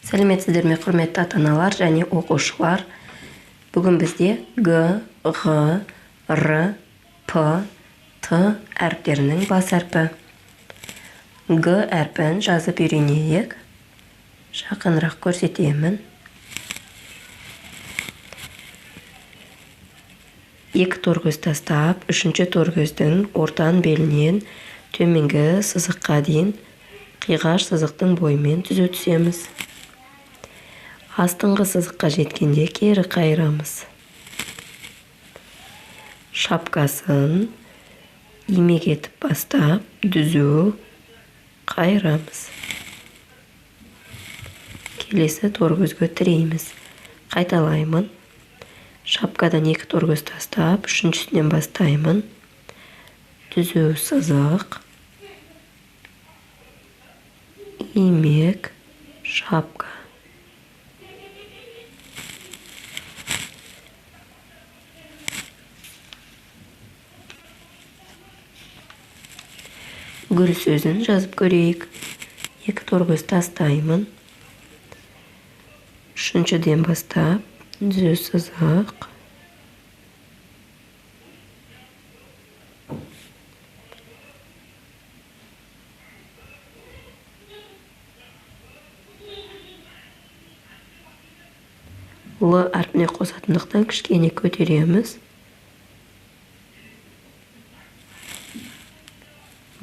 Сәлеметсіздер ме, құрметті ата-аналар және оқушылар. Бүгін бізде Г, Ғ, Р, П, Т әріптерінің бас әрпі. Г әрпін жазып үйренейік. Жақынырақ көрсетемін. Екі торгөз тастап, үшінші торгөздің ортан белінен төменгі сызыққа дейін қиғаш сызықтың бойымен түзе түсеміз. Астыңғы сызыққа жеткенде кері қайырамыз. Шапкасын имек етіп бастап, дүзу қайырамыз. Келесі торгөзге тірейміз. Қайталаймын. Шапкадан екі торгөз тастап, үшіншісінен бастаймын. Түзу сызық, имек, шапка. Гүл сөзін жазып көрейік. Екі торгөз тастаймын. Үшіншіден бастап, түзу сызық. Л әрпіне қосатындықтан кішкене көтереміз.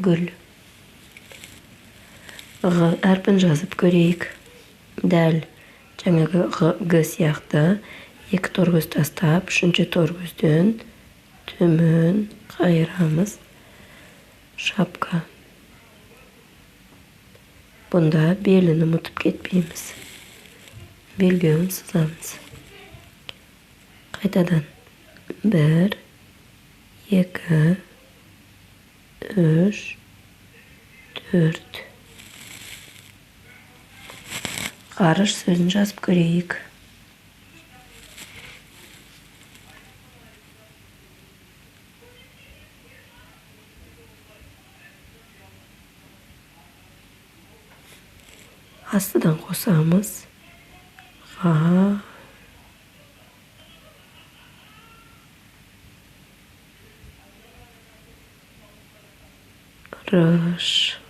Гүл. Ғ әрпін жазып көрейік. Дәл жаңағы Г сияқты екі торгөз тастап, үшінші торгөзден төмен қайырамыз. Шапка. Бұнда белін ұмытып кетпейміз. Белбеуін сызамыз. Қайтадан 1, 2, 3, 4. Ғарыш сөзін жазып көрейік. Астыдан қосамыз. Ға, рыш.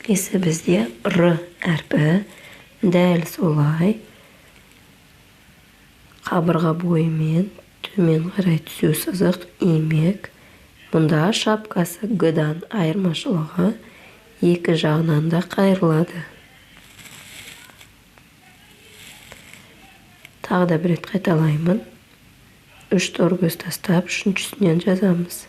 Келесі бізде Р әрпі. Дәл солай қабырға бойымен төмен қарай түсу сызық, имек. Мұнда шапкасы Г-дан айырмашылығы екі жағынан да қайырылады. Тағы да бір рет қайталаймын. Үш торгөз тастап, үшіншісінен жазамыз.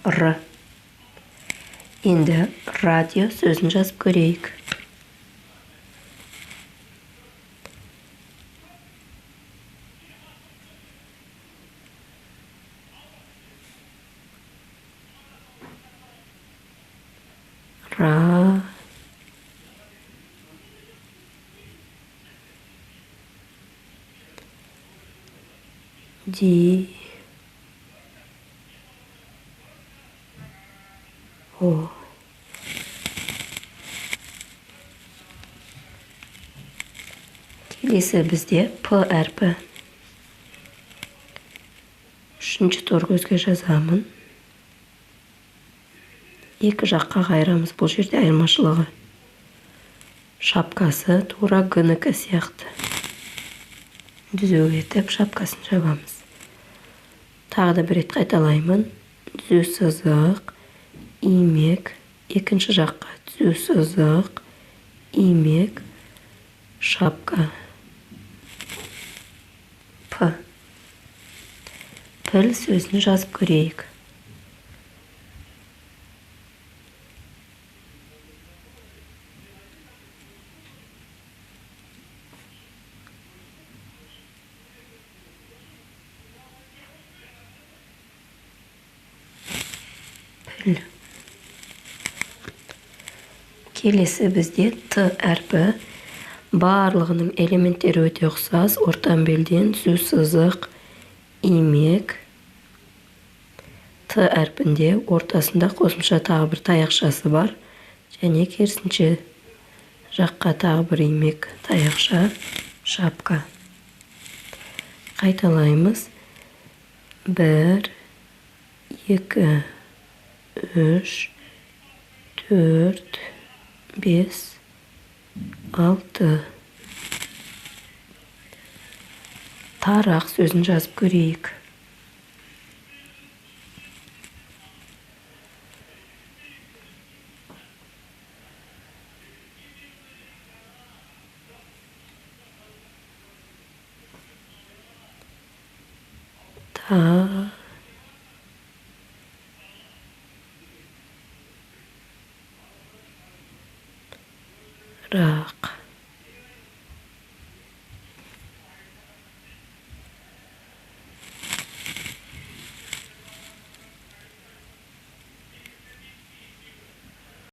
Р. Енді радио сөзін жазып көрейік. Ра. Ди. О. Келесі бізде П әрпі. Үшінші торгөзге жазамын. Екі жаққа қайырамыз, бұл жерде айырмашылығы. Шапкасы тура Г-нікі сияқты. Түзу етіп шапкасын жабамыз. Тағы да бір рет қайталаймын. Түзу сызық, имек, екінші жаққа түзу сызық, имек, шапка. П. Піл сөзін жазып көрейік. Піл. Келесі бізде Т әрпі. Барлығының элементтері өте ұқсас. Ортан белден түзу сызық, имек. Т әрпінде ортасында қосымша тағы бір таяқшасы бар. Және керісінше жаққа тағы бір имек, таяқша, шапка. Қайталаймыз. 1, 2, 3, 4, 5, 6. Тарақ сөзін жазып көрейік. Тарақ.